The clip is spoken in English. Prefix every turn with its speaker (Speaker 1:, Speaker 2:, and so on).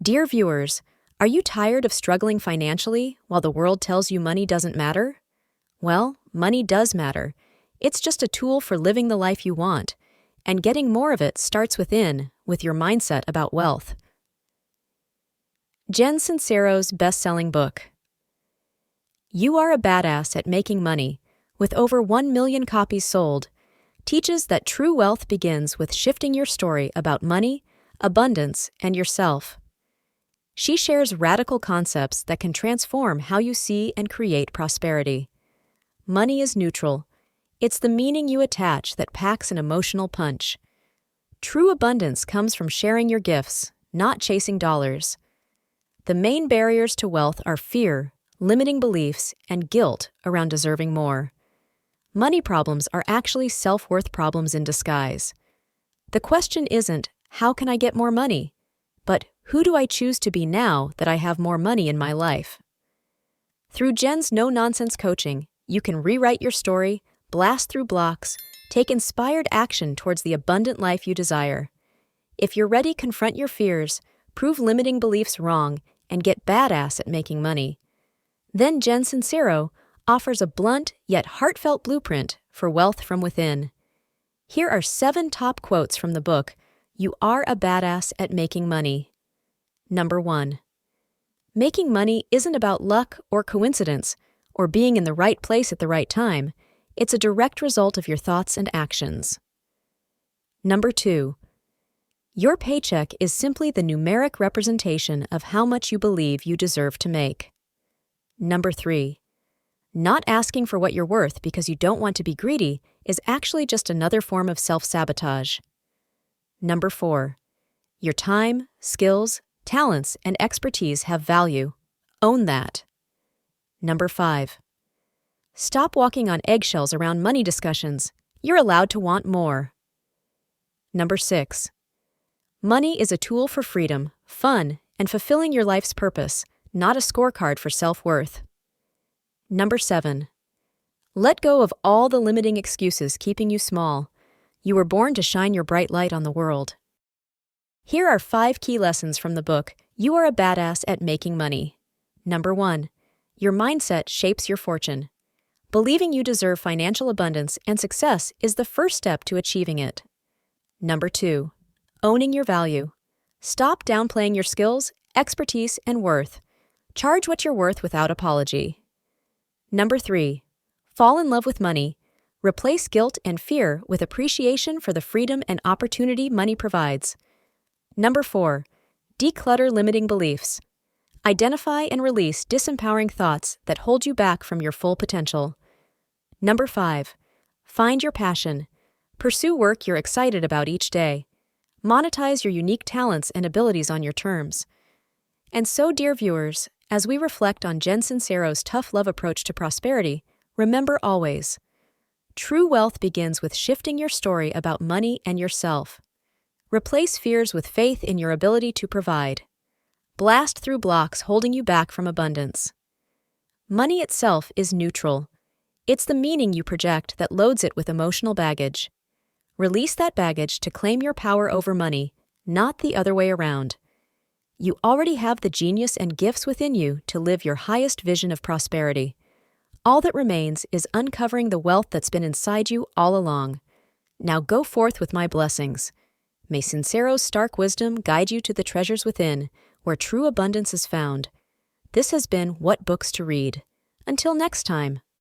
Speaker 1: Dear viewers, are you tired of struggling financially while the world tells you money doesn't matter? Well, money does matter. It's just a tool for living the life you want, and getting more of it starts within, with your mindset about wealth. Jen Sincero's best-selling book. You Are a Badass at Making Money, with over 1 million copies sold, teaches that true wealth begins with shifting your story about money, abundance, and yourself. She shares radical concepts that can transform how you see and create prosperity. Money is neutral. It's the meaning you attach that packs an emotional punch. True abundance comes from sharing your gifts, not chasing dollars. The main barriers to wealth are fear, limiting beliefs, and guilt around deserving more. Money problems are actually self-worth problems in disguise. The question isn't, how can I get more money? But who do I choose to be now that I have more money in my life? Through Jen's no-nonsense coaching, you can rewrite your story, blast through blocks, take inspired action towards the abundant life you desire. If you're ready, confront your fears, prove limiting beliefs wrong, and get badass at making money. Then Jen Sincero offers a blunt yet heartfelt blueprint for wealth from within. Here are 7 top quotes from the book, You Are a Badass at Making Money. Number 1. Making money isn't about luck or coincidence or being in the right place at the right time. It's a direct result of your thoughts and actions. Number 2. Your paycheck is simply the numeric representation of how much you believe you deserve to make. Number 3. Not asking for what you're worth because you don't want to be greedy is actually just another form of self-sabotage. Number 4. Your time, skills, talents, and expertise have value. Own that. Number 5. Stop walking on eggshells around money discussions. You're allowed to want more. Number 6. Money is a tool for freedom, fun, and fulfilling your life's purpose, not a scorecard for self-worth. Number 7. Let go of all the limiting excuses keeping you small. You were born to shine your bright light on the world. Here are 5 key lessons from the book, You Are a Badass at Making Money. Number 1. Your mindset shapes your fortune. Believing you deserve financial abundance and success is the first step to achieving it. Number 2. Owning your value. Stop downplaying your skills, expertise, and worth. Charge what you're worth without apology. Number 3. Fall in love with money. Replace guilt and fear with appreciation for the freedom and opportunity money provides. Number 4. Declutter limiting beliefs. Identify and release disempowering thoughts that hold you back from your full potential. Number 5. Find your passion. Pursue work you're excited about each day. Monetize your unique talents and abilities on your terms. And so, dear viewers, as we reflect on Jen Sincero's tough love approach to prosperity, remember always, true wealth begins with shifting your story about money and yourself. Replace fears with faith in your ability to provide. Blast through blocks holding you back from abundance. Money itself is neutral. It's the meaning you project that loads it with emotional baggage. Release that baggage to claim your power over money, not the other way around. You already have the genius and gifts within you to live your highest vision of prosperity. All that remains is uncovering the wealth that's been inside you all along. Now go forth with my blessings. May Sincero's stark wisdom guide you to the treasures within, where true abundance is found. This has been What Books to Read. Until next time.